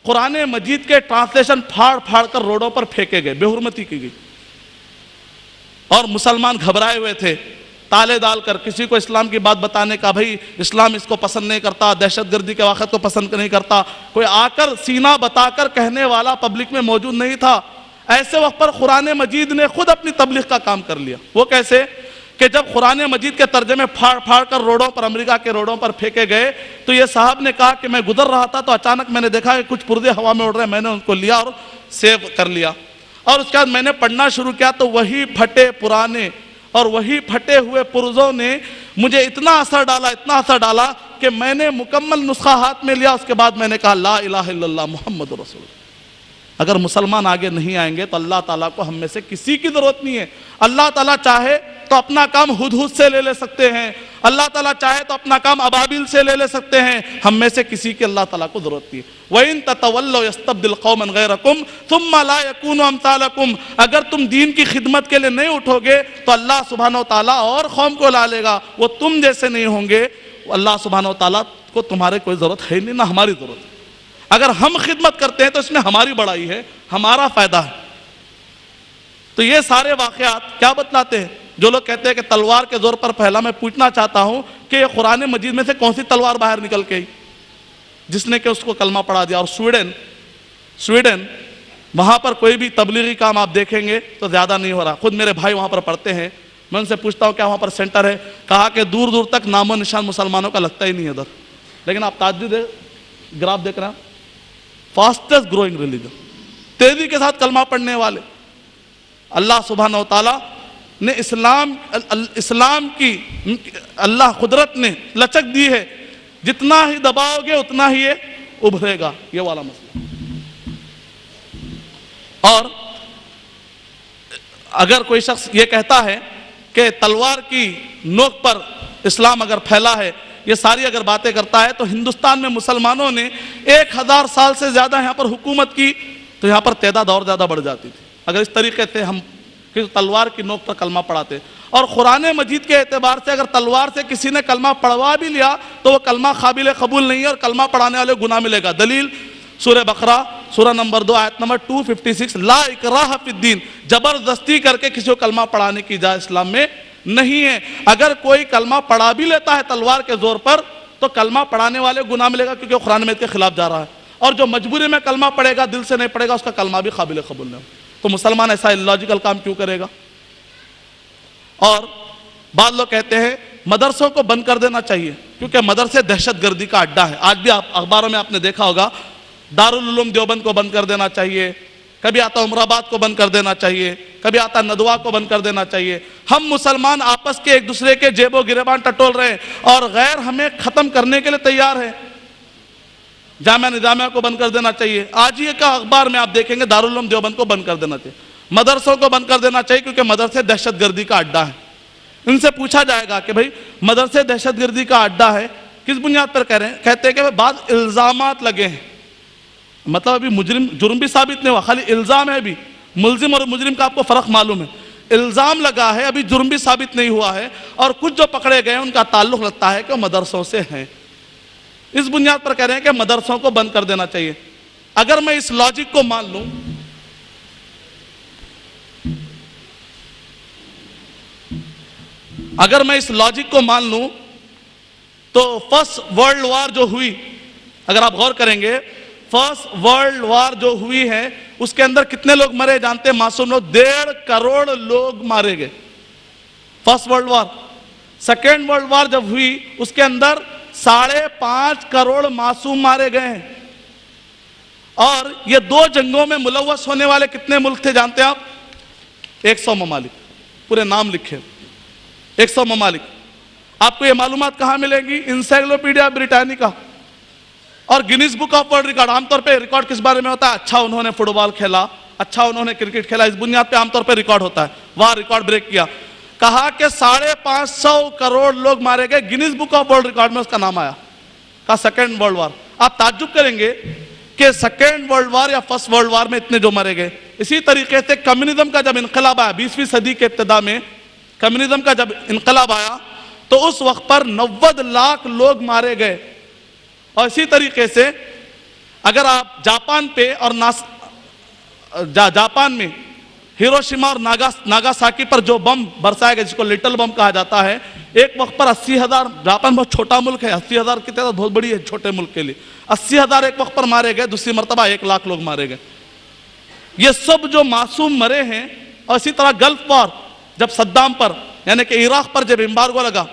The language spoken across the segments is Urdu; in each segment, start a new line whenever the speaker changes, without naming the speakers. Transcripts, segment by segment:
قرآن مجید کے ٹرانسلیشن پھاڑ پھاڑ کر روڈوں پر پھینکے گئے، بے حرمتی کی گئی، اور مسلمان گھبرائے ہوئے تھے، تالے ڈال کر کسی کو اسلام کی بات بتانے کا، بھئی اسلام اس کو پسند نہیں کرتا، دہشت گردی کے واقعات کو پسند نہیں کرتا، کوئی آ کر سینہ بتا کر کہنے والا پبلک میں موجود نہیں تھا۔ ایسے وقت پر قرآن مجید نے خود اپنی تبلیغ کا کام کر لیا۔ وہ کیسے کہ جب قرآن مجید کے ترجمے پھاڑ پھاڑ کر روڈوں پر، امریکہ کے روڈوں پر پھینکے گئے، تو یہ صاحب نے کہا کہ میں گزر رہا تھا تو اچانک میں نے دیکھا کہ کچھ پردے ہوا میں اڑ رہے ہیں، میں نے ان کو لیا اور سیو کر لیا، اور اس کے بعد میں نے پڑھنا شروع کیا تو وہی پھٹے پرانے اور وہی پھٹے ہوئے پرزوں نے مجھے اتنا اثر ڈالا کہ میں نے مکمل نسخہ ہاتھ میں لیا۔ اس کے بعد میں نے کہا لا الہ الا اللہ محمد رسول اللہ۔ اگر مسلمان آگے نہیں آئیں گے تو اللہ تعالیٰ کو ہم میں سے کسی کی ضرورت نہیں ہے۔ اللہ تعالیٰ چاہے تو اپنا کام ہدہد سے لے سکتے ہیں، اللہ تعالیٰ چاہے تو اپنا کام ابابیل سے لے سکتے ہیں، ہم میں سے کسی کی اللہ تعالیٰ کو ضرورت نہیں ہے۔ وَإِن تَتَوَلَّوْا يَسْتَبْدِلْ قَوْمًا غَيْرَكُمْ ثُمَّ لَا يَكُونُوا أَمْثَالَكُمْ۔ اگر تم دین کی خدمت کے لیے نہیں اٹھو گے تو اللہ سبحانہ وتعالیٰ اور قوم کو لا لے گا، وہ تم جیسے نہیں ہوں گے۔ اللہ سبحانہ وتعالیٰ کو تمہارے کوئی ضرورت ہے نہیں، نہ ہماری ضرورت ہے۔ اگر ہم خدمت کرتے ہیں تو اس میں ہماری بڑائی ہے، ہمارا فائدہ ہے۔ تو یہ سارے واقعات کیا بتلاتے ہیں؟ جو لوگ کہتے ہیں کہ تلوار کے زور پر پھیلا، میں پوچھنا چاہتا ہوں کہ یہ قرآن مجید میں سے کون سی تلوار باہر نکل کے آئی جس نے کہ اس کو کلمہ پڑھا دیا؟ اور سویڈن وہاں پر کوئی بھی تبلیغی کام آپ دیکھیں گے تو زیادہ نہیں ہو رہا۔ خود میرے بھائی وہاں پر پڑھتے ہیں، میں ان سے پوچھتا ہوں کیا وہاں پر سینٹر ہے؟ کہا کہ دور دور تک نام و نشان مسلمانوں کا لگتا ہی نہیں ہے ادھر۔ لیکن آپ تعجب گراف دیکھ رہے ہیں، فاسٹسٹ گروئنگ ریلیجن، تیزی کے ساتھ کلمہ پڑھنے والے۔ اللہ سبحانہ وتعالیٰ نے اسلام کی اللہ قدرت نے لچک دی ہے، جتنا ہی دباؤ گے اتنا ہی یہ ابھرے گا، یہ والا مسئلہ۔ اور اگر کوئی شخص یہ کہتا ہے کہ تلوار کی نوک پر اسلام اگر پھیلا ہے، یہ ساری اگر باتیں کرتا ہے، تو ہندوستان میں مسلمانوں نے 1000 سال سے زیادہ یہاں پر حکومت کی تو یہاں پر تعداد اور زیادہ بڑھ جاتی تھی اگر اس طریقے سے ہم تلوار کی نوک پر کلمہ پڑھاتے۔ اور قرآن مجید کے اعتبار سے اگر تلوار سے کسی نے کلمہ پڑھوا بھی لیا تو وہ کلمہ قابل قبول نہیں ہے اور کلمہ پڑھانے والے گناہ ملے گا۔ دلیل سورہ بقرہ سورہ نمبر 2 آیت نمبر 256، لا اکراہ فی الدین، زبردستی کر کے کسی کو کلمہ پڑھانے کی اجازت اسلام میں نہیں ہے۔ اگر کوئی کلمہ پڑھا بھی لیتا ہے تلوار کے زور پر تو کلمہ پڑھانے والے گناہ ملے گا، کیونکہ وہ قرآن مجید کے خلاف جا رہا ہے، اور جو مجبوری میں کلمہ پڑھے گا، دل سے نہیں پڑھے گا، اس کا کلمہ بھی قابل قبول نہیں ہوگا۔ تو مسلمان ایسا اللاجیکل کام کیوں کرے گا؟ اور بعض لوگ کہتے ہیں مدرسوں کو بند کر دینا چاہیے کیونکہ مدرسے دہشت گردی کا اڈا ہے۔ آج بھی اخباروں میں آپ نے دیکھا ہوگا دارالعلوم دیوبند کو بند کر دینا چاہیے، کبھی آتا عمر آباد کو بند کر دینا چاہیے، کبھی آتا ندوہ کو بند کر دینا چاہیے۔ ہم مسلمان آپس کے ایک دوسرے کے جیب و گریبان ٹٹول رہے ہیں اور غیر ہمیں ختم کرنے کے لیے تیار ہے۔ جامعہ نظامیہ کو بند کر دینا چاہیے، آج یہ کا اخبار میں آپ دیکھیں گے دارالعلوم دیوبند کو بند کر دینا چاہیے، مدرسوں کو بند کر دینا چاہیے کیونکہ مدرسے دہشت گردی کا اڈا ہے۔ ان سے پوچھا جائے گا کہ بھئی مدرسے دہشت گردی کا اڈا ہے، کس بنیاد پر کہہ رہے ہیں؟ کہتے ہیں کہ بعض الزامات لگے ہیں، مطلب ابھی جرم بھی ثابت نہیں ہوا، خالی الزام ہے۔ بھی ملزم اور مجرم کا آپ کو فرق معلوم ہے، الزام لگا ہے، ابھی جرم بھی ثابت نہیں ہوا ہے، اور کچھ جو پکڑے گئے ان کا تعلق لگتا ہے کہ وہ مدرسوں سے ہیں۔ اس بنیاد پر کہہ رہے ہیں کہ مدرسوں کو بند کر دینا چاہیے۔ اگر میں اس لاجک کو مان لوں، تو فرسٹ ورلڈ وار جو ہوئی، اگر آپ غور کریں گے فرسٹ ورلڈ وار جو ہوئی ہے اس کے اندر کتنے لوگ مرے جانتے ہیں؟ معصوم لوگ 1.5 کروڑ لوگ مارے گئے First World War. Second World War جب ہوئی اس کے اندر 5.5 کروڑ معصوم مارے گئے ہیں۔ اور یہ 2 جنگوں میں ملوث ہونے والے کتنے ملک تھے جانتے ہیں آپ؟ 100 ممالک، پورے نام لکھے 100 ممالک۔ آپ کو یہ معلومات کہاں ملیں گی؟ انسائکلوپیڈیا بریٹانیکا اور Guinness book of world record. عام طور پہ ریکارڈ کس بارے میں ہوتا ہے؟ اچھا انہوں نے فٹ بال کھیلا، اچھا انہوں نے کرکٹ کھیلا، اس بنیاد پہ عام طور پہ ریکارڈ ہوتا ہے۔ وہاں ریکارڈ بریک کیا، کہا کہ 550 کروڑ لوگ مارے گئے، Guinness book of world record میں اس کا نام آیا، کہا سیکنڈ ورلڈ وار۔ آپ تعجب کریں گے کہ سیکنڈ ورلڈ وار یا فرسٹ ورلڈ وار میں اتنے جو مرے گئے۔ اسی طریقے سے کمیونزم کا جب انقلاب آیا 20ویں صدی کے ابتدا میں، کمیونزم کا جب انقلاب آیا تو اس وقت پر 90 لاکھ لوگ مارے گئے۔ اور اسی طریقے سے اگر آپ جاپان پہ اور جاپان میں ہیروشیما اور ناگاساکی پر جو بم برسایا گیا، جس کو لٹل بم کہا جاتا ہے، ایک وقت پر 80,000، جاپان بہت چھوٹا ملک ہے، 80,000 کی تعداد بہت بڑی ہے چھوٹے ملک کے لیے، 80,000 ایک وقت پر مارے گئے، دوسری مرتبہ 1,00,000 لوگ مارے گئے۔ یہ سب جو معصوم مرے ہیں، اور اسی طرح گلف وار جب صدام پر یعنی کہ عراق پر جب امبارگو لگا،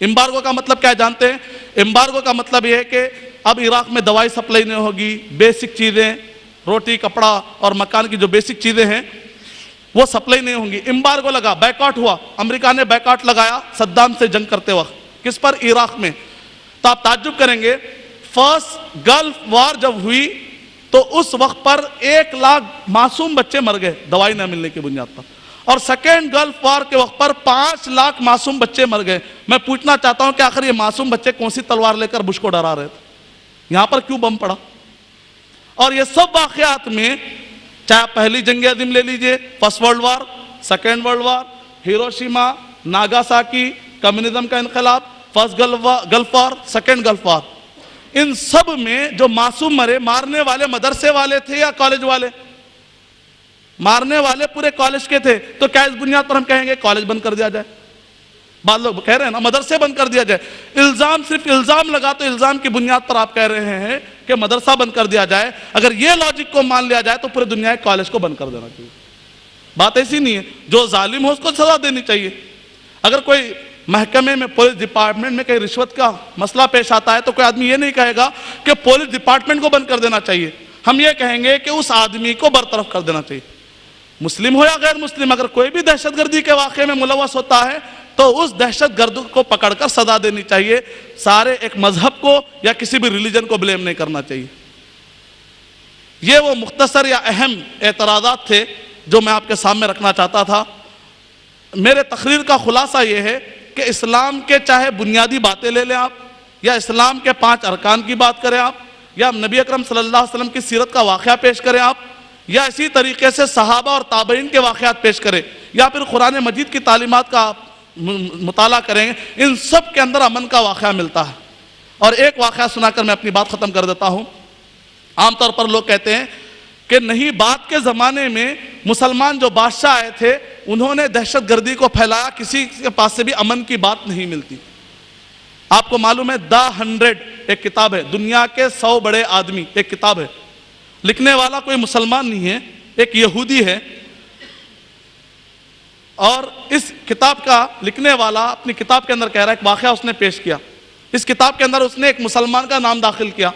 امبارگو کا مطلب کیا جانتے ہیں؟ امبارگو کا مطلب یہ ہے کہ اب عراق میں دوائی سپلائی نہیں ہوگی، بیسک چیزیں، روٹی کپڑا اور مکان کی جو بیسک چیزیں ہیں وہ سپلائی نہیں ہوں گی۔ امبارگو لگا، بیکاٹ ہوا، امریکہ نے بیکاٹ لگایا صدام سے جنگ کرتے وقت، کس پر؟ عراق میں۔ تو آپ تعجب کریں گے، فرسٹ گلف وار جب ہوئی تو اس وقت پر 1,00,000 معصوم بچے مر گئے دوائی نہ ملنے کی بنیاد پر، اور سیکنڈ گلف وار کے وقت پر 5,00,000 معصوم بچے مر گئے۔ میں پوچھنا چاہتا ہوں کہ آخر یہ معصوم بچے کون سی تلوار لے کر بش کو ڈرا رہے تھے؟ یہاں پر کیوں بم پڑا؟ اور یہ سب واقعات میں، چاہے پہلی جنگ عظیم لے لیجئے، First World War, Second World War, Hiroshima, Nagasaki, communism کا انقلاب، first Gulf War, second Gulf War, ان سب میں جو معصوم مرے، مارنے والے مدرسے والے تھے یا کالج والے؟ مارنے والے پورے کالج کے تھے، تو کیا اس بنیاد پر ہم کہیں گے کالج بند کر دیا جائے؟ بعض لوگ کہہ رہے ہیں نا مدرسے بند کر دیا جائے۔ الزام صرف الزام لگا تو الزام کی بنیاد پر آپ کہہ رہے ہیں کہ مدرسہ بند کر دیا جائے۔ اگر یہ لاجک کو مان لیا جائے تو پورے دنیا کے کالج کو بند کر دینا چاہیے۔ بات ایسی نہیں ہے، جو ظالم ہو اس کو سزا دینی چاہیے۔ اگر کوئی محکمے میں، پولیس ڈپارٹمنٹ میں کہیں رشوت کا مسئلہ پیش آتا ہے تو کوئی آدمی یہ نہیں کہے گا کہ پولیس ڈپارٹمنٹ کو بند کر دینا چاہیے، ہم یہ کہیں گے کہ اس آدمی کو برطرف کر دینا چاہیے، مسلم ہو یا غیر مسلم۔ اگر کوئی بھی دہشت گردی کے واقعے میں ملوث ہوتا ہے تو اس دہشت گرد کو پکڑ کر سزا دینی چاہیے، سارے ایک مذہب کو یا کسی بھی ریلیجن کو بلیم نہیں کرنا چاہیے۔ یہ وہ مختصر یا اہم اعتراضات تھے جو میں آپ کے سامنے رکھنا چاہتا تھا۔ میرے تقریر کا خلاصہ یہ ہے کہ اسلام کے چاہے بنیادی باتیں لے لیں آپ، یا اسلام کے 5 ارکان کی بات کریں آپ، یا نبی اکرم صلی اللہ علیہ وسلم کی سیرت کا واقعہ پیش کریں آپ، یا اسی طریقے سے صحابہ اور تابعین کے واقعات پیش کریں، یا پھر قرآن مجید کی تعلیمات کا مطالعہ کریں، ان سب کے اندر امن کا واقعہ ملتا ہے۔ اور ایک واقعہ سنا کر میں اپنی بات ختم کر دیتا ہوں۔ عام طور پر لوگ کہتے ہیں کہ نہیں، بعد کے زمانے میں مسلمان جو بادشاہ آئے تھے انہوں نے دہشت گردی کو پھیلایا، کسی کے پاس سے بھی امن کی بات نہیں ملتی۔ آپ کو معلوم ہے دا 100 ایک کتاب ہے، دنیا کے 100 بڑے آدمی ایک کتاب ہے، لکھنے والا کوئی مسلمان نہیں ہے، ایک یہودی ہے، اور اس کتاب کا لکھنے والا اپنی کتاب کے اندر کہہ رہا ہے، ایک واقعہ اس نے پیش کیا۔ اس کتاب کے اندر اس نے ایک مسلمان کا نام داخل کیا،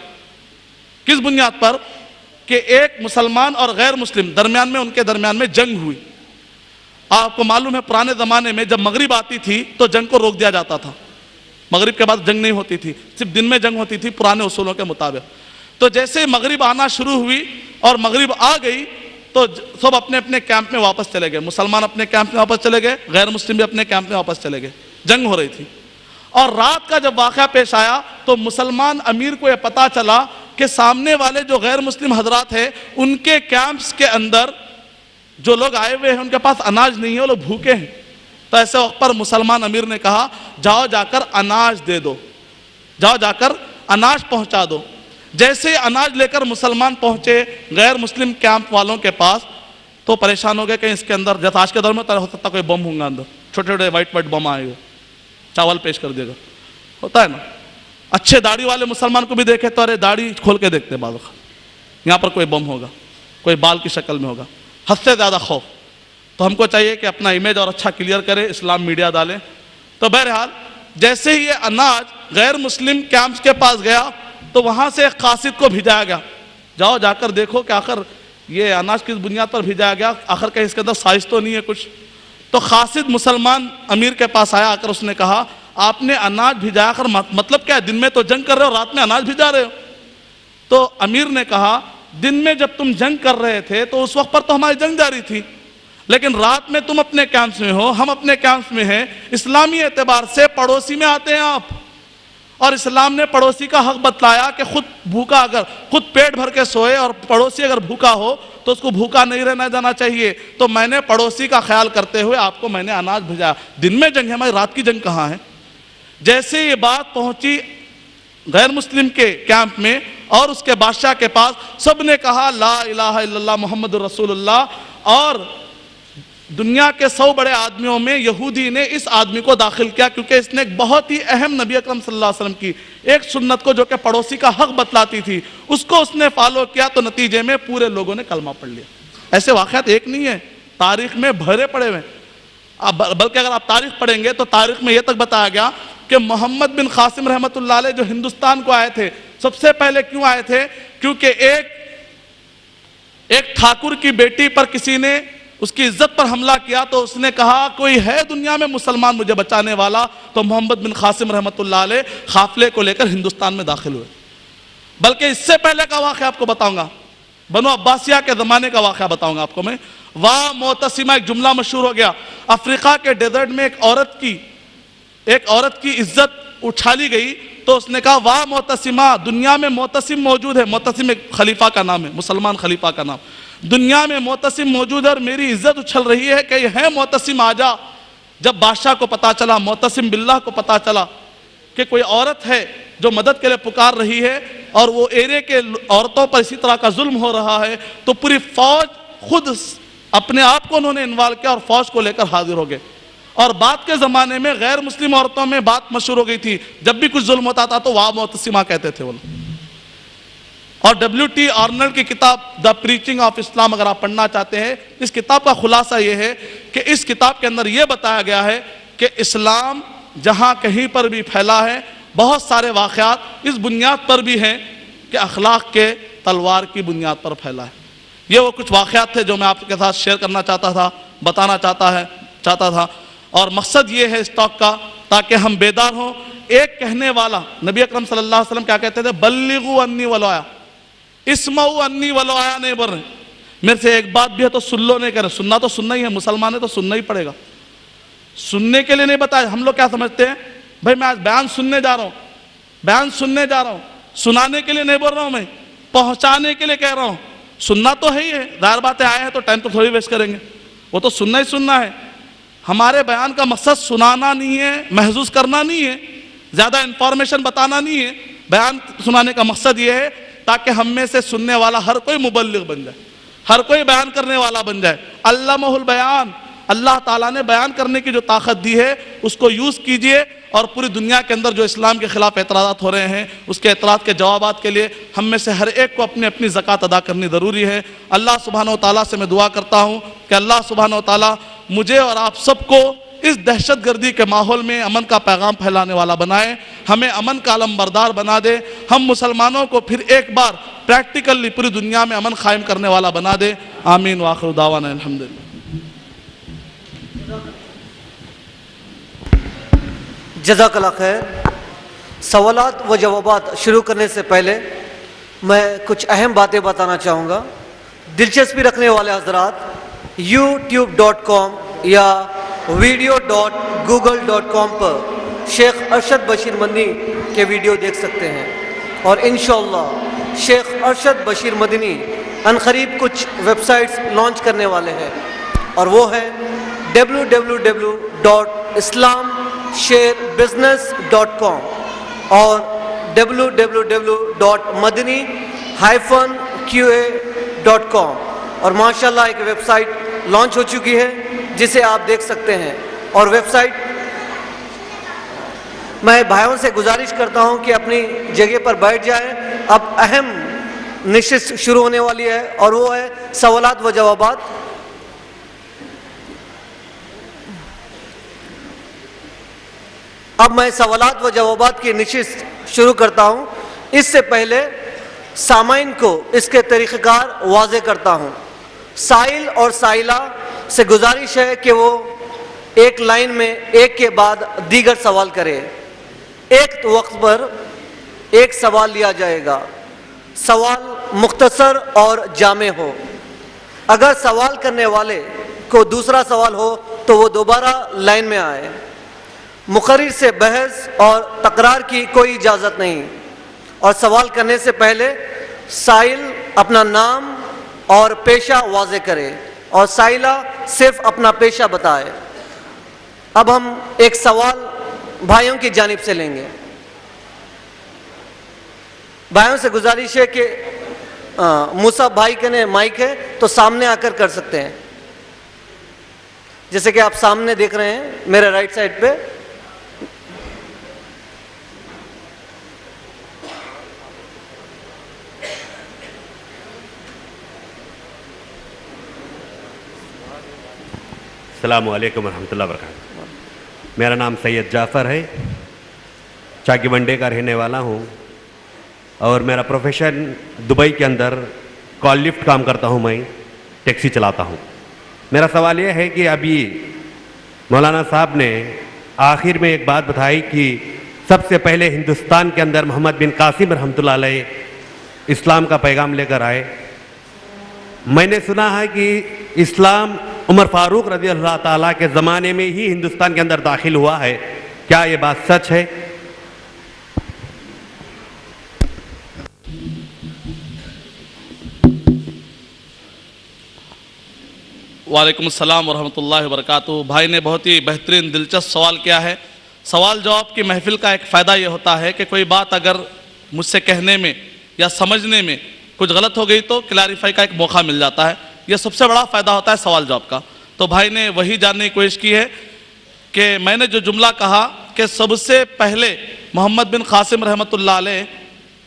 کس بنیاد پر؟ کہ ایک مسلمان اور غیر مسلم درمیان میں، ان کے درمیان میں جنگ ہوئی۔ آپ کو معلوم ہے پرانے زمانے میں جب مغرب آتی تھی تو جنگ کو روک دیا جاتا تھا، مغرب کے بعد جنگ نہیں ہوتی تھی، صرف دن میں جنگ ہوتی تھی پرانے اصولوں کے مطابق۔ تو جیسے مغرب آنا شروع ہوئی اور مغرب آ گئی تو سب اپنے اپنے کیمپ میں واپس چلے گئے، مسلمان اپنے کیمپ میں واپس چلے گئے، غیر مسلم بھی اپنے کیمپ میں واپس چلے گئے، جنگ ہو رہی تھی۔ اور رات کا جب واقعہ پیش آیا تو مسلمان امیر کو یہ پتا چلا کہ سامنے والے جو غیر مسلم حضرات ہیں ان کے کیمپس کے اندر جو لوگ آئے ہوئے ہیں ان کے پاس اناج نہیں ہے، وہ لوگ بھوکے ہیں۔ تو ایسے وقت پر مسلمان امیر نے کہا جاؤ جا کر اناج دے دو، جاؤ جا کر اناج پہنچا دو۔ جیسے اناج لے کر مسلمان پہنچے غیر مسلم کیمپ والوں کے پاس تو پریشان ہو گئے کہ اس کے اندر، جیسے آج کے دور میں ہو سکتا کوئی بم ہوں گا اندر، چھوٹے چھوٹے وائٹ بم آئے گا، چاول پیش کر دے گا، ہوتا ہے نا۔ اچھے داڑھی والے مسلمان کو بھی دیکھے تو ارے داڑھی کھول کے دیکھتے بعض وقت، یہاں پر کوئی بم ہوگا، کوئی بال کی شکل میں ہوگا، حد سے زیادہ خوف۔ تو ہم کو چاہیے کہ اپنا امیج اور اچھا کلیئر کرے، اسلام میڈیا ڈالے۔ تو بہرحال جیسے ہی یہ اناج غیر مسلم کیمپس کے پاس گیا تو وہاں سے ایک قاصد کو بھیجایا گیا، جاؤ جا کر دیکھو کہ آخر یہ اناج کس بنیاد پر بھیجایا گیا، آخر کہیں اس کے اندر سائز تو نہیں ہے کچھ۔ تو قاصد مسلمان امیر کے پاس آیا، آ کر اس نے کہا آپ نے اناج بھیجایا کر مطلب کیا ہے؟ دن میں تو جنگ کر رہے ہو، رات میں اناج بھیجا رہے ہو۔ تو امیر نے کہا دن میں جب تم جنگ کر رہے تھے تو اس وقت پر تو ہماری جنگ جاری تھی، لیکن رات میں تم اپنے کیمپس میں ہو، ہم اپنے کیمپس میں ہیں، اسلامی اعتبار سے پڑوسی میں آتے ہیں آپ، اور اسلام نے پڑوسی کا حق بتلایا کہ خود بھوکا، اگر خود پیٹ بھر کے سوئے اور پڑوسی اگر بھوکا ہو تو اس کو بھوکا نہیں رہنا جانا چاہیے۔ تو میں نے پڑوسی کا خیال کرتے ہوئے آپ کو میں نے اناج بھیجا، دن میں جنگ ہے ہماری، رات کی جنگ کہاں ہے؟ جیسے یہ بات پہنچی غیر مسلم کے کیمپ میں اور اس کے بادشاہ کے پاس، سب نے کہا لا الہ الا اللہ محمد رسول اللہ، اور دنیا کے 100 بڑے آدمیوں میں یہودی نے اس آدمی کو داخل کیا، کیونکہ اس نے ایک بہت ہی اہم نبی اکرم صلی اللہ علیہ وسلم کی ایک سنت کو جو کہ پڑوسی کا حق بتلاتی تھی، اس کو اس نے فالو کیا، تو نتیجے میں پورے لوگوں نے کلمہ پڑھ لیا۔ ایسے واقعات ایک نہیں ہے، تاریخ میں بھرے پڑے ہوئے، بلکہ اگر آپ تاریخ پڑھیں گے تو تاریخ میں یہ تک بتایا گیا کہ محمد بن قاسم رحمۃ اللہ علیہ جو ہندوستان کو آئے تھے، سب سے پہلے کیوں آئے تھے؟ کیونکہ ایک ٹھاکر کی بیٹی پر کسی نے اس کی عزت پر حملہ کیا، تو اس نے کہا کوئی ہے دنیا میں مسلمان مجھے بچانے والا، تو محمد بن قاسم رحمۃ اللہ علیہ قافلے کو لے کر ہندوستان میں داخل ہوئے۔ بلکہ اس سے پہلے کا واقعہ آپ کو بتاؤں گا، بنو عباسیہ کے زمانے کا واقعہ بتاؤں گا آپ کو میں۔ واہ معتصمہ، ایک جملہ مشہور ہو گیا، افریقہ کے ڈیزرٹ میں ایک عورت کی عزت اچھالی گئی، تو اس نے کہا واہ معتصمہ، دنیا میں معتصم موجود ہے، معتصم ایک خلیفہ کا نام ہے، مسلمان خلیفہ کا نام، دنیا میں معتصم موجود ہے اور میری عزت اچھل رہی ہے کہ یہ ہے معتصم، آجا۔ جب بادشاہ کو پتا چلا، معتصم باللہ کو پتا چلا کہ کوئی عورت ہے جو مدد کے لیے پکار رہی ہے اور وہ ایرے کے عورتوں پر اسی طرح کا ظلم ہو رہا ہے، تو پوری فوج خود اپنے آپ کو انہوں نے انوالو کیا اور فوج کو لے کر حاضر ہو گئے۔ اور بعد کے زمانے میں غیر مسلم عورتوں میں بات مشہور ہو گئی تھی، جب بھی کچھ ظلم ہوتا تھا تو واہ معتصمہ کہتے تھے وہ لوگ۔ اور WT آرنلڈ کی کتاب دا پریچنگ آف اسلام اگر آپ پڑھنا چاہتے ہیں، اس کتاب کا خلاصہ یہ ہے کہ اس کتاب کے اندر یہ بتایا گیا ہے کہ اسلام جہاں کہیں پر بھی پھیلا ہے، بہت سارے واقعات اس بنیاد پر بھی ہیں کہ اخلاق کے تلوار کی بنیاد پر پھیلا ہے۔ یہ وہ کچھ واقعات تھے جو میں آپ کے ساتھ شیئر کرنا چاہتا تھا، بتانا چاہتا تھا، اور مقصد یہ ہے اس ٹاک کا تاکہ ہم بیدار ہوں۔ ایک کہنے والا، نبی اکرم صلی اللہ علیہ وسلم کیا کہتے تھے؟ بلغوا انی ولو آیا، اسمعوا انی ولو آیا نہیں بول رہے، میرے سے ایک بات بھی ہے تو سن لو نہیں کہہ رہے، سننا تو سننا ہی ہے، مسلمان ہے تو سننا ہی پڑے گا، سننے کے لیے نہیں بتایا۔ ہم لوگ کیا سمجھتے ہیں؟ بھائی میں آج بیان سننے جا رہا ہوں، سنانے کے لیے نہیں بول رہا ہوں، میں پہنچانے کے لیے کہہ رہا ہوں۔ سننا تو ہے ہی ہے، ظاہر بات ہے، آئے ہیں تو ٹائم تو تھوڑی ویسٹ کریں گے، وہ تو سننا ہی سننا ہے۔ ہمارے بیان کا مقصد سنانا نہیں ہے، محظوظ کرنا نہیں ہے، زیادہ انفارمیشن بتانا نہیں ہے۔ بیان سنانے کا مقصد یہ ہے تاکہ ہم میں سے سننے والا ہر کوئی مبلغ بن جائے، ہر کوئی بیان کرنے والا بن جائے۔ علمہ البیان، اللہ تعالیٰ نے بیان کرنے کی جو طاقت دی ہے اس کو یوز کیجئے، اور پوری دنیا کے اندر جو اسلام کے خلاف اعتراضات ہو رہے ہیں اس کے اعتراض کے جوابات کے لیے ہم میں سے ہر ایک کو اپنی اپنی زکوٰۃ ادا کرنی ضروری ہے۔ اللہ سبحانہ و تعالیٰ سے میں دعا کرتا ہوں کہ اللہ سبحانہ و تعالیٰ مجھے اور آپ سب کو اس دہشت گردی کے ماحول میں امن کا پیغام پھیلانے والا بنائے، ہمیں امن کا علم بردار بنا دے، ہم مسلمانوں کو پھر ایک بار پریکٹیکلی پوری دنیا میں امن قائم کرنے والا بنا دے۔ آمین وآخر دعوانا الحمدللہ۔
جزاک اللہ خیر۔ سوالات و جوابات شروع کرنے سے پہلے میں کچھ اہم باتیں بتانا چاہوں گا۔ دلچسپی رکھنے والے حضرات youtube.com یا video.google.com پر شیخ ارشد بشیر مدنی کے ویڈیو دیکھ سکتے ہیں، اور انشاءاللہ شیخ ارشد بشیر مدنی عنقریب کچھ ویب سائٹس لانچ کرنے والے ہیں، اور وہ ہے www.islamsharebusiness.com اور www.madani-qa.com، اور ماشاءاللہ ایک ویب سائٹ لانچ ہو چکی ہے جسے آپ دیکھ سکتے ہیں۔ اور ویب سائٹ میں بھائیوں سے گزارش کرتا ہوں کہ اپنی جگہ پر بیٹھ جائیں، اب اہم نشست شروع ہونے والی ہے اور وہ ہے سوالات و جوابات۔ اب میں سوالات و جوابات کی نشست شروع کرتا ہوں۔ اس سے پہلے سامعین کو اس کے طریقہ کار واضح کرتا ہوں۔ سائل اور سائلہ سے گزارش ہے کہ وہ ایک لائن میں ایک کے بعد دیگر سوال کرے، ایک وقت پر ایک سوال لیا جائے گا، سوال مختصر اور جامع ہو۔ اگر سوال کرنے والے کو دوسرا سوال ہو تو وہ دوبارہ لائن میں آئے۔ مقرر سے بحث اور تکرار کی کوئی اجازت نہیں، اور سوال کرنے سے پہلے سائل اپنا نام اور پیشہ واضح کرے اور سائلہ صرف اپنا پیشہ بتائے۔ اب ہم ایک سوال بھائیوں کی جانب سے لیں گے۔ بھائیوں سے گزارش ہے کہ موسیٰ بھائی کے نے مائک ہے تو سامنے آ کر کر سکتے ہیں، جیسے کہ آپ سامنے دیکھ رہے ہیں میرے رائٹ سائڈ پہ.
السلام علیکم ورحمۃ اللہ وبرکاتہ. میرا نام سید جعفر ہے، چاکی منڈے کا رہنے والا ہوں، اور میرا پروفیشن دبئی کے اندر کال لفٹ کام کرتا ہوں، میں ٹیکسی چلاتا ہوں. میرا سوال یہ ہے کہ ابھی مولانا صاحب نے آخر میں ایک بات بتائی کہ سب سے پہلے ہندوستان کے اندر محمد بن قاسم رحمۃ اللہ علیہ اسلام کا پیغام لے کر آئے. میں نے سنا ہے کہ اسلام عمر فاروق رضی اللہ تعالیٰ کے زمانے میں ہی ہندوستان کے اندر داخل ہوا ہے، کیا یہ بات سچ ہے؟
وعلیکم السلام ورحمۃ اللہ وبرکاتہ. بھائی نے بہت ہی بہترین دلچسپ سوال کیا ہے. سوال جواب کی محفل کا ایک فائدہ یہ ہوتا ہے کہ کوئی بات اگر مجھ سے کہنے میں یا سمجھنے میں کچھ غلط ہو گئی تو کلیریفائی کا ایک موقع مل جاتا ہے. یہ سب سے بڑا فائدہ ہوتا ہے سوال جواب کا. تو بھائی نے وہی جاننے کی کوشش کی ہے کہ میں نے جو جملہ کہا کہ سب سے پہلے محمد بن قاسم رحمۃ اللہ علیہ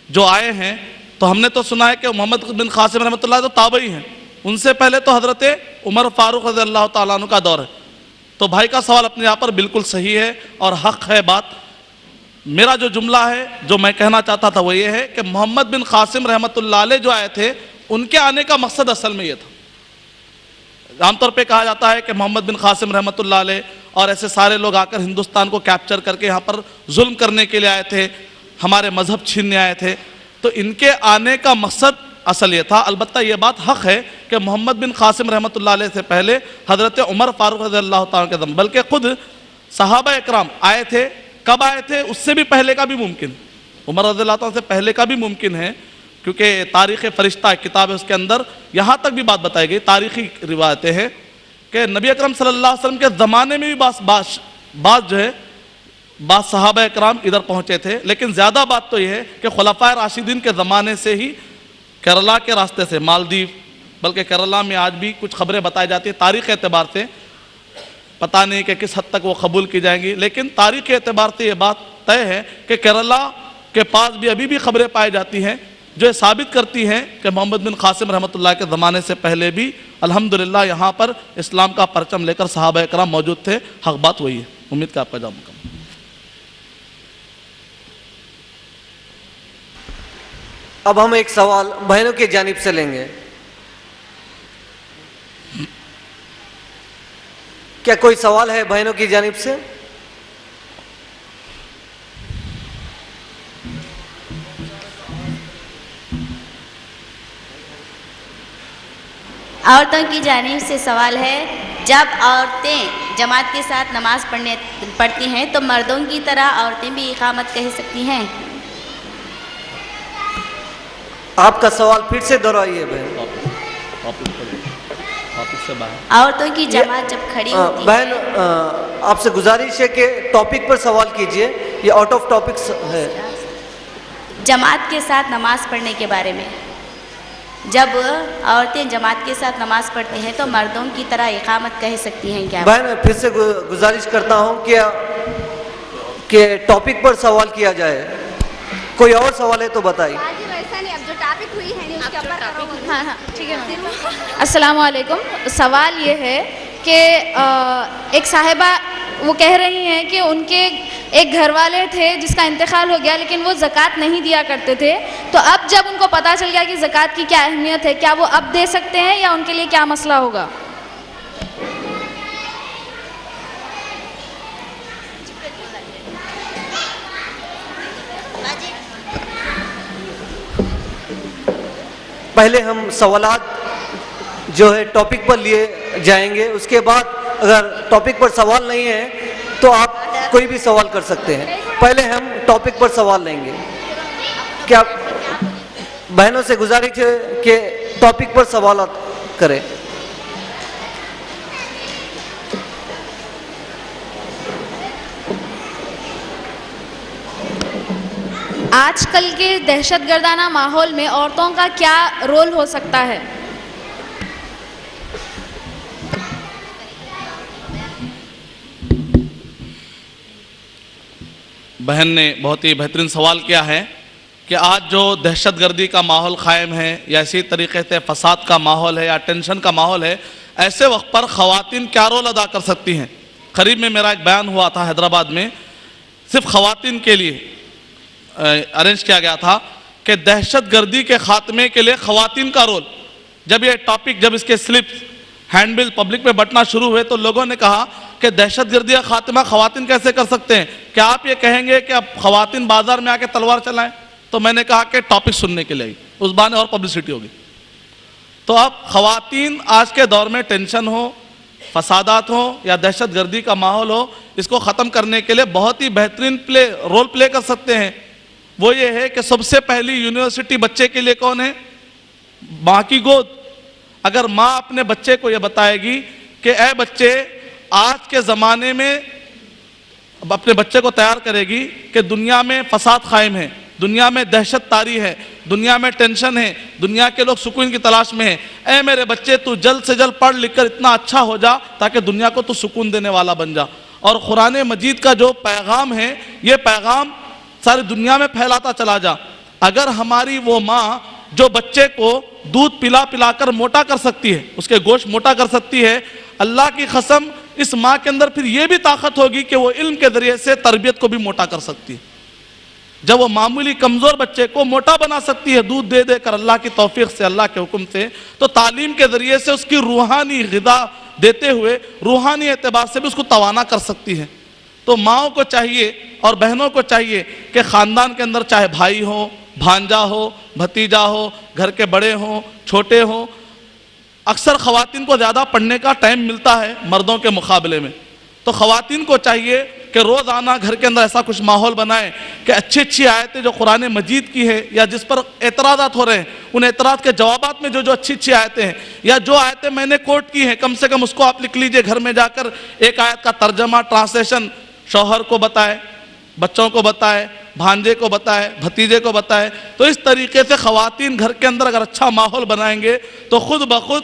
جو آئے ہیں، تو ہم نے تو سنا ہے کہ محمد بن قاسم رحمۃ اللہ تو تابعی ہیں، ان سے پہلے تو حضرت عمر فاروق رضی اللہ تعالیٰ عنہ کا دور ہے. تو بھائی کا سوال اپنے یہاں پر بالکل صحیح ہے اور حق ہے بات. میرا جو جملہ ہے جو میں کہنا چاہتا تھا وہ یہ ہے کہ محمد بن قاسم رحمۃ اللہ علیہ جو آئے تھے، ان کے آنے کا مقصد اصل میں یہ تھا. عام طور پہ کہا جاتا ہے کہ محمد بن قاسم رحمۃ اللہ علیہ اور ایسے سارے لوگ آ کر ہندوستان کو کیپچر کر کے یہاں پر ظلم کرنے کے لیے آئے تھے، ہمارے مذہب چھیننے آئے تھے. تو ان کے آنے کا مقصد اصل یہ تھا. البتہ یہ بات حق ہے کہ محمد بن قاسم رحمۃ اللہ علیہ سے پہلے حضرت عمر فاروق رضی اللہ تعالیٰ کے دم، بلکہ خود صحابہ اکرام آئے تھے. کب آئے تھے؟ اس سے بھی پہلے کا بھی ممکن، عمر رضی اللہ تعالیٰ سے پہلے کا بھی ممکن ہے، کیونکہ تاریخ فرشتہ کتاب ہے، اس کے اندر یہاں تک بھی بات بتائی گئی، تاریخی روایتیں ہیں کہ نبی اکرم صلی اللہ علیہ وسلم کے زمانے میں بھی بعض جو ہے بعض صحابہ اکرام ادھر پہنچے تھے. لیکن زیادہ بات تو یہ ہے کہ خلفائے راشدین کے زمانے سے ہی کیرلا کے راستے سے مالدیو، بلکہ کیرلا میں آج بھی کچھ خبریں بتائی جاتی ہیں. تاریخ اعتبار سے پتہ نہیں کہ کس حد تک وہ قبول کی جائیں گی، لیکن تاریخ کے اعتبار سے یہ بات طے ہے کہ کیرلا کے پاس بھی ابھی بھی خبریں پائی جاتی ہیں جو یہ ثابت کرتی ہیں کہ محمد بن قاسم رحمۃ اللہ کے زمانے سے پہلے بھی الحمدللہ یہاں پر اسلام کا پرچم لے کر صحابہ اکرام موجود تھے. حق بات وہی ہے. امید کہ آپ کا جواب مکمل.
اب ہم ایک سوال بہنوں کی جانب سے لیں گے. کیا کوئی سوال ہے بہنوں کی جانب سے؟
عورتوں کی جانب سے سوال ہے، جب عورتیں جماعت کے ساتھ نماز پڑھتی ہیں تو مردوں کی طرح عورتیں بھی اقامت کہہ سکتی ہیں؟
آپ کا سوال پھر سے دہرائیے بہن.
عورتوں کی جماعت جب کھڑی ہوتی ہے.
بہن آپ سے گزارش ہے کہ ٹاپک پر سوال کیجئے، یہ آؤٹ آف ٹاپکس ہے.
جماعت کے ساتھ نماز پڑھنے کے بارے میں، جب عورتیں جماعت کے ساتھ نماز پڑھتی ہیں تو مردوں کی طرح اقامت کہہ سکتی ہیں کیا؟
بہن پھر سے گزارش کرتا ہوں کہ ٹاپک پر سوال کیا جائے. کوئی اور سوال ہے تو بتائیے.
ہاں ٹھیک ہے. السلام علیکم. سوال یہ ہے کہ ایک صاحبہ وہ کہہ رہی ہیں کہ ان کے ایک گھر والے تھے جس کا انتقال ہو گیا، لیکن وہ زکوٰۃ نہیں دیا کرتے تھے، تو اب جب ان کو پتہ چل گیا کہ زکوٰۃ کی کیا اہمیت ہے، کیا وہ اب دے سکتے ہیں یا ان کے لیے کیا مسئلہ ہوگا؟
پہلے ہم سوالات جو ہے ٹاپک پر لیے جائیں گے، اس کے بعد اگر ٹاپک پر سوال نہیں ہے تو آپ کوئی بھی سوال کر سکتے ہیں. پہلے ہم ٹاپک پر سوال لیں گے. کیا بہنوں سے گزارش ہے کہ ٹاپک پر سوالات کریں.
آج کل کے دہشت گردانہ ماحول میں عورتوں کا کیا رول ہو سکتا ہے؟
بہن نے بہت ہی بہترین سوال کیا ہے کہ آج جو دہشت گردی کا ماحول قائم ہے یا اسی طریقے سے فساد کا ماحول ہے یا ٹینشن کا ماحول ہے، ایسے وقت پر خواتین کیا رول ادا کر سکتی ہیں۔ قریب میں میرا ایک بیان ہوا تھا حیدرآباد میں، صرف خواتین کے لیے ارینج کیا گیا تھا کہ دہشت گردی کے خاتمے کے لیے خواتین کا رول۔ جب یہ ٹاپک، جب اس کے سلپس ہینڈ بل پبلک میں بٹنا شروع ہوئے تو لوگوں نے کہا کہ دہشت گردی کا خاتمہ خواتین کیسے کر سکتے ہیں؟ کیا آپ یہ کہیں گے کہ اب خواتین بازار میں آ کے تلوار چلائیں؟ تو میں نے کہا کہ ٹاپک سننے کے لیے اس بہانے اور پبلسٹی ہوگی۔ تو اب خواتین آج کے دور میں ٹینشن ہو، فسادات ہوں یا دہشت گردی کا ماحول ہو، اس کو ختم کرنے کے لیے بہت ہی بہترین رول پلے کر سکتے ہیں۔ وہ یہ ہے کہ سب سے پہلی یونیورسٹی بچے کے لیے کون ہے؟ ماں کی گود۔ اگر ماں اپنے بچے کو یہ بتائے گی کہ اے بچے، آج کے زمانے میں اپنے بچے کو تیار کرے گی کہ دنیا میں فساد قائم ہے، دنیا میں دہشت طاری ہے، دنیا میں ٹینشن ہے، دنیا کے لوگ سکون کی تلاش میں ہیں، اے میرے بچے تو جلد سے جلد پڑھ لکھ کر اتنا اچھا ہو جا تاکہ دنیا کو تو سکون دینے والا بن جا۔ اور قرآن مجید کا جو پیغام ہے، یہ پیغام ساری دنیا میں پھیلاتا چلا جا۔ اگر ہماری وہ ماں جو بچے کو دودھ پلا پلا کر موٹا کر سکتی ہے، اس کے گوشت موٹا کر سکتی ہے، اللہ کی قسم اس ماں کے اندر پھر یہ بھی طاقت ہوگی کہ وہ علم کے ذریعے سے تربیت کو بھی موٹا کر سکتی ہے۔ جب وہ معمولی کمزور بچے کو موٹا بنا سکتی ہے دودھ دے دے کر اللہ کی توفیق سے، اللہ کے حکم سے، تو تعلیم کے ذریعے سے اس کی روحانی غذا دیتے ہوئے روحانی اعتبار سے بھی اس کو توانا کر سکتی ہے۔ تو ماؤں کو چاہیے اور بہنوں کو چاہیے کہ خاندان کے اندر چاہے بھائی ہو، بھانجا ہو، بھتیجا ہو، گھر کے بڑے ہوں، چھوٹے ہوں، اکثر خواتین کو زیادہ پڑھنے کا ٹائم ملتا ہے مردوں کے مقابلے میں، تو خواتین کو چاہیے کہ روزانہ گھر کے اندر ایسا کچھ ماحول بنائیں کہ اچھی اچھی آیتیں جو قرآن مجید کی ہے یا جس پر اعتراضات ہو رہے ہیں، ان اعتراض کے جوابات میں جو اچھی اچھی آیتیں ہیں یا جو آیتیں میں نے کوٹ کی ہیں، کم سے کم اس کو آپ لکھ لیجئے گھر میں جا کر، ایک آیت کا ترجمہ، ٹرانسلیشن شوہر کو بتائے، بچوں کو بتائے، بھانجے کو بتائے، بھتیجے کو بتائے۔ تو اس طریقے سے خواتین گھر کے اندر اگر اچھا ماحول بنائیں گے تو خود بخود